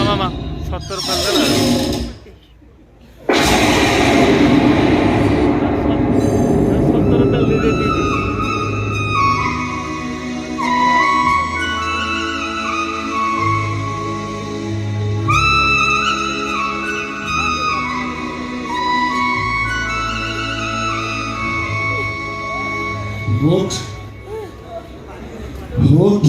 मामा 70 Vote.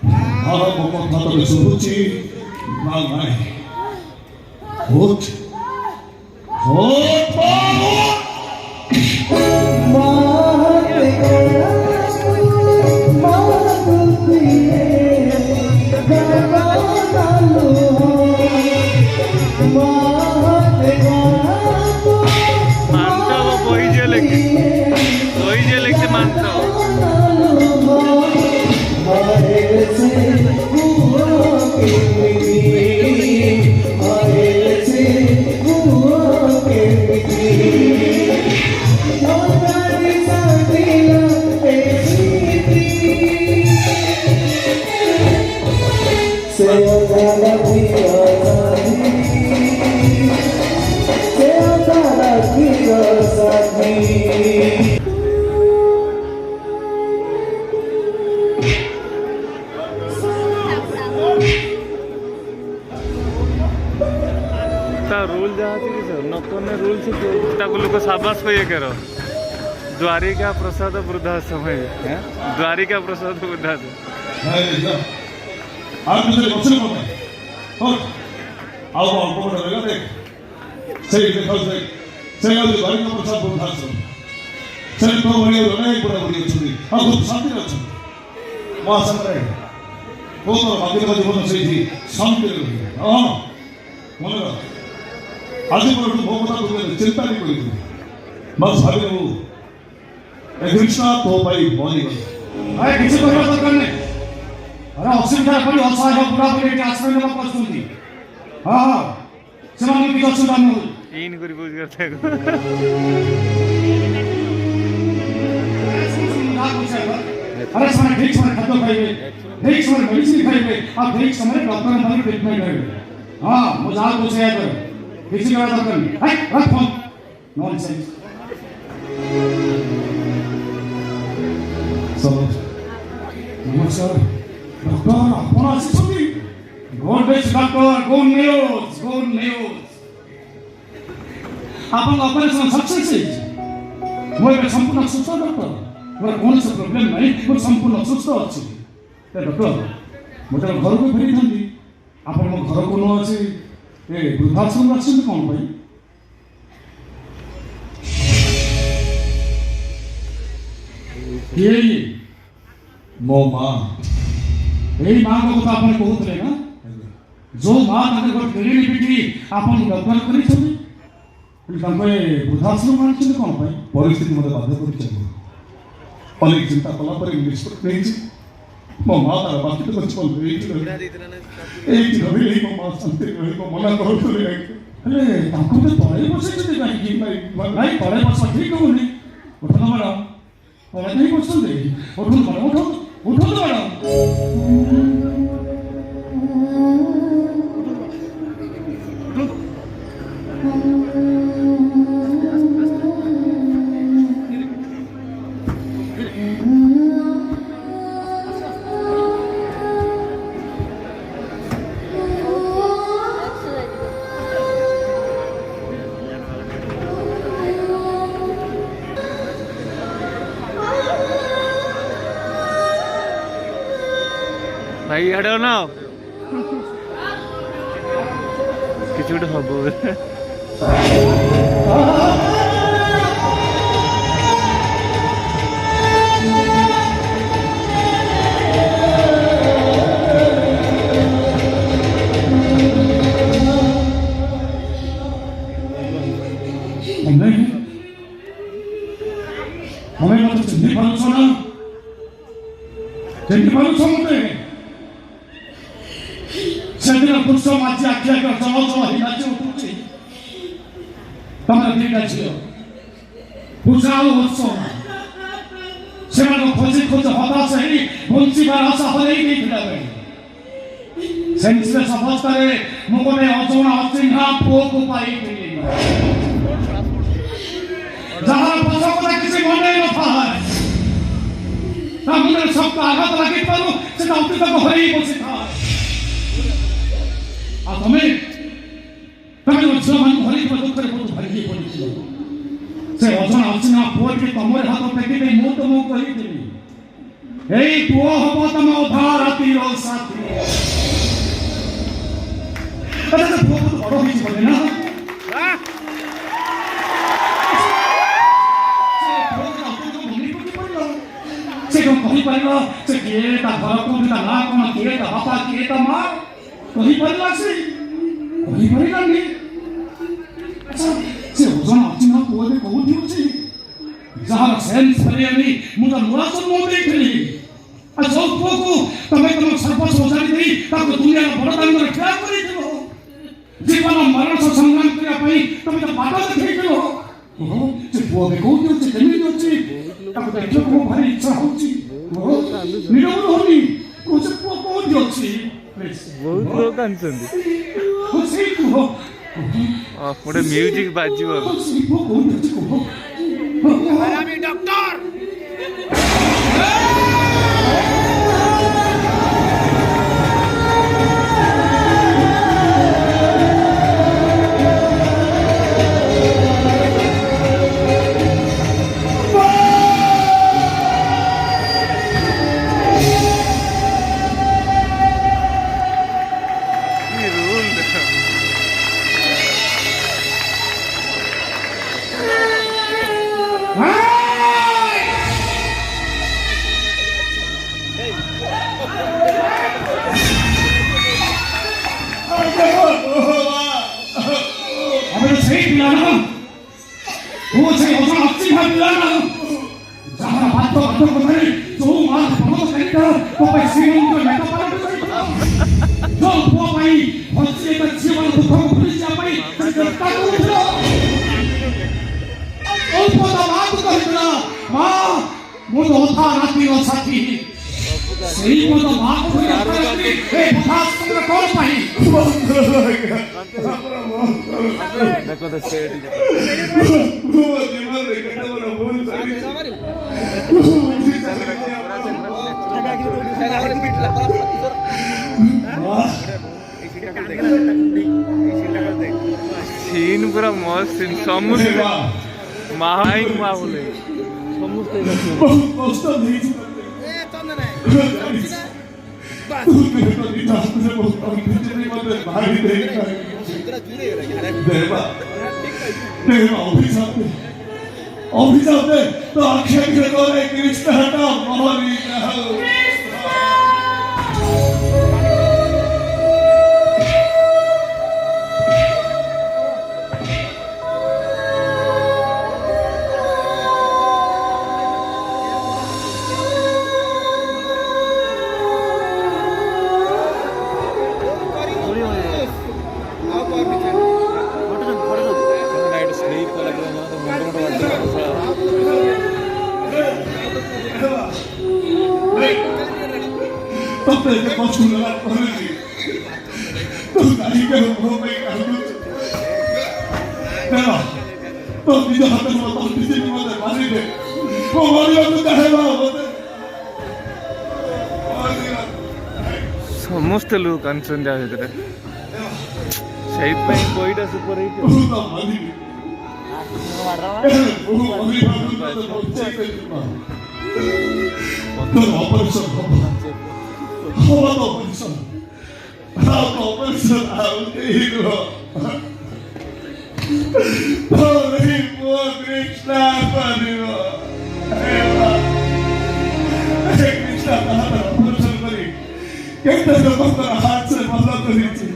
Mama Papa Subuchi, Mama. Vote. Rule जहाँ नकने rule से लोक साबास पे ये करो द्वारिका प्रसाद वृद्धाश्रम है द्वारिका प्रसाद वृद्धाश्रम आज मो कथा चिंता नहीं करी मैं भावी कृष्णा तो भाई मरी अरे किसी को दरकार नहीं अरे असुविधा पड़ी असहाय पूरा पूरी आश्रय नेबा पड़ुंदी हां हां सेमान की असुविधा न इन करी बुझ करते अरे समय ठीक समय खाद्य खाइबे ठीक समय मेडिसिन खाइबे आ ठीक समय डॉक्टर मन ट्रीटमेंट करिबे हां मुझे आज पूछे कर किसी का दरकार नहीं है रख फोन नॉनसेंस नमस्कार डॉक्टर आपण आसी good best doctor good news आपण ऑपरेशन सक्सेस मोर संपूर्ण सुस्थ डॉक्टर मोर कौन सा प्रॉब्लम नहीं मोर संपूर्ण सुस्थ अछि डॉक्टर मोटे घर को फेरी थांदी आपण मो घर को न अछि ए वृद्धाश्रम आछन कोन भाई ये मो मां यही मां को तो आपने कहते ना जो मां ताके घर फेरी पिटी आपन डॉक्टर करी छथि ताके वृद्धाश्रम आछन कोन भाई परिस्थिति मते बाध्य करि चाहिए अनेक चिंता कला पर निष्पत्ति नहीं मो मां तार बाकी तो कुछ बोल रही थी एक रवि नहीं मो मां संते रही को मना करो तो रे अरे ताको तो तळे बसे छथि काई नहीं तळे बस ठीक होनी उठना बड़ा और नहीं बस दे उठो बड़ा उठो तो बड़ा भाई I don't know किसी उठे हबो ତମେ ମତେ ଚିହ୍ନି ପାରୁଛ ନା? ଚିହ୍ନି ପାରୁଛ ମତେ? ସେଦିନ ପୁରୁଷ ମାଝି ଆଖି ଆଗରେ ଜଳ ଜଳ ହେଇ ନାଚି ଉଠୁଛି। ତମର ଦିଟା ଝିଅ ପୂଜା ଆଉ ବର୍ଷନା, ସେମାନଙ୍କୁ ଖୋଜି ଖୋଜି ହତାଶ ହେଇ ବଞ୍ଚିବାର ଆଶା ହରେଇ ଦେଇଥିଲା ବେଳେ ସେନ୍ସଲେସ୍ ଅବସ୍ଥାରେ ମୁଁ ଗୋଟେ ଅଜଣା ଅଚିହ୍ନା ପୁଅକୁ ପାଇଥିଲି, ଯାହାର ପଛକଥା କିଛି ମନେ ନଥାଏ। ତା ମୁଣ୍ଡରେ ଶକ୍ତ ଆଘାତ ଲାଗିଥିବାରୁ ସେ ତା ଅତୀତକୁ ହରେଇ ବସିଥାଏ। ଆଉ ତମେ ଝିଅମାନଙ୍କୁ ହରେଇଥିବା ଦୁଃଖରେ ବହୁତ ଭାଙ୍ଗି ପଡ଼ିଥିଲ। ସେ ଅଜଣା ଅଚିହ୍ନା ପୁଅଟି ତମର ହାତ ଟେକି ଦେଇ ମୁଁ ତମକୁ କହିଥିଲି, ଏଇ ପୁଅ ହବ ତମ ଅଧା ରାତିର ସାଥୀ। ପୁଅ ବହୁତ ବଡ଼ ହେଇଛି ବୋଧେ ନା? ସେ କଣ କହିପାରିବ? ସେ କିଏ, ତା ଘର କୋଉଠି, ତା ନାଁ କଣ, କିଏ ତା ବାପା, କିଏ ତା ମା? କହିପାରିଲା ସେ? କହିପାରିଲାନି। ସେ ଅଜଣା ଅଚିହ୍ନା ପୁଅ ଯେ କୋଉଠି ଅଛି, ଯାହାର ସେନ୍ସ ଫେରେଇନି ମୁଁ ତ ନୂଆ ଜନ୍ମ ଦେଇଥିଲି। ଆଉ ଯୋଉ ପୁଅକୁ ତମେ ତମ ସର୍ବସ୍ୱ ସଜାଡ଼ି ଦେଇ ତାକୁ ଦୁନିଆର ବଡ଼ ଦାଣ୍ଡରେ ଠିଆ କରିଥିଲ, ଜୀବନ ମରଣ ସଂଗ୍ରାମ କରିବା ପାଇଁ ତମେ ତ ବାଟ ଦେଖେଇଥିଲ। ସେ ପୁଅ ଏବେ କୋଉଠି ଅଛି, କେମିତି ଅଛି, ତାକୁ ଦେଖିବାକୁ ମୋ ଭାରି ଇଚ୍ଛା ହଉଛି। ନିରବ ହଉନି, ସେ ପୁଅ କୋଉଠି ଅଛି? ବହୁତ ଲୋକ କାନ୍ଦୁଛନ୍ତି। ସେଇ ପୁଅ ଗୋଟେ ମ୍ୟୁଜିକ ବାଜିବ। ସେଇ ପୁଅ କୋଉଠି ଅଛି କୁହ? डॉक्टर ସେଇ ପିଲାଟା, ମୁଁ ସେଇ ଅଜଣା ଅଚିହ୍ନା ପିଲାଟା, ଯାହାର ହାତ କଥାରେ ଯୋଉ ମା ପ୍ରମୋଦ କରିଥିଲା ମୋ ପାଇଁ ଶ୍ରୀମନ୍ତ ନେତା ପାଲଟି କରିଥିଲା, ଯୋଉ ପୁଅ ପାଇଁ ହସିବା ଝିଅମାନ ଦୁଃଖକୁ ଭୁଲିଯିବା ପାଇଁ ଚେଷ୍ଟା କରୁଥିଲା, ଯୋଉ ପୁଅ ତା ମାଆକୁ କହିଥିଲା, ମା ମୁଁ ତ ଅଧା ରାତିର ସାଥୀ, ସେଇ ପୁଅ ତ ମାଆକୁ କଣ ପାଇଁ ଦେଖ ତ ସେଠି सीन पूरा मस्त सीन समस्त महाई बोले समस्त बहुत कष्ट ଦେଇଛି अभिशाप तो अक्षय कृष्ण हटा मोहनी समस्त लोग कंसर्न जा ଭିତରେ ସେଇଥିପାଇଁ ବହିଟା ସୁପର ହିଟ୍ केते लोकंर हाथ से भला करिछि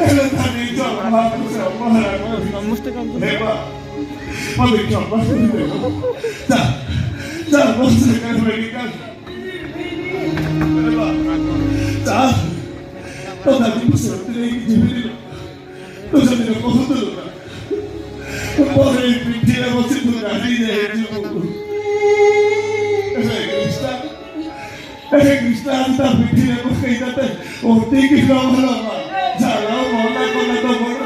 एले थानी जो महापुरुष महाराज समस्त काम মনে ক্ষমা করে দেব যা যা বলছে কেন মেডিকেল যা তোরা বুঝতে নেই জীবনে তোরা দিন কত লোক পরে পিঠিয়ে বসে তো গাড়ি যায় কৃষ্ণা তা পিঠিয়ে বসে যাতে ওতে কি ভালো জ্বালাও মনে করে তো বড়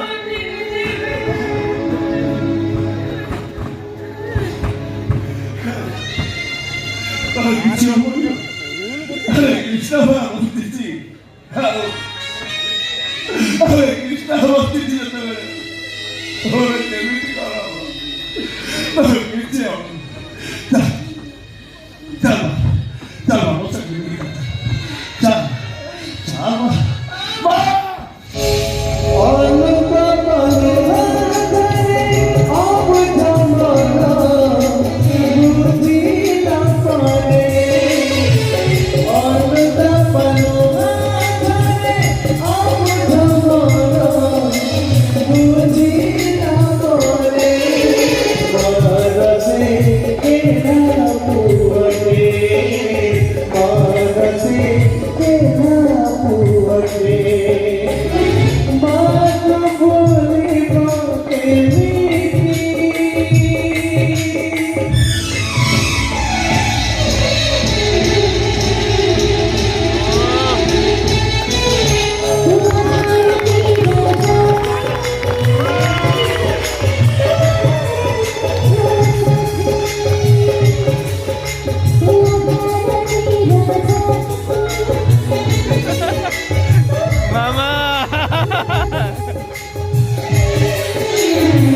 কিছু বলি আরে কৃষ্ণ বলতেছি আরে কৃষ্ণ বলতেছি ওরে কেমিটি করাবো তোর কিছু যা যা যা বসে যা যা মা Hey,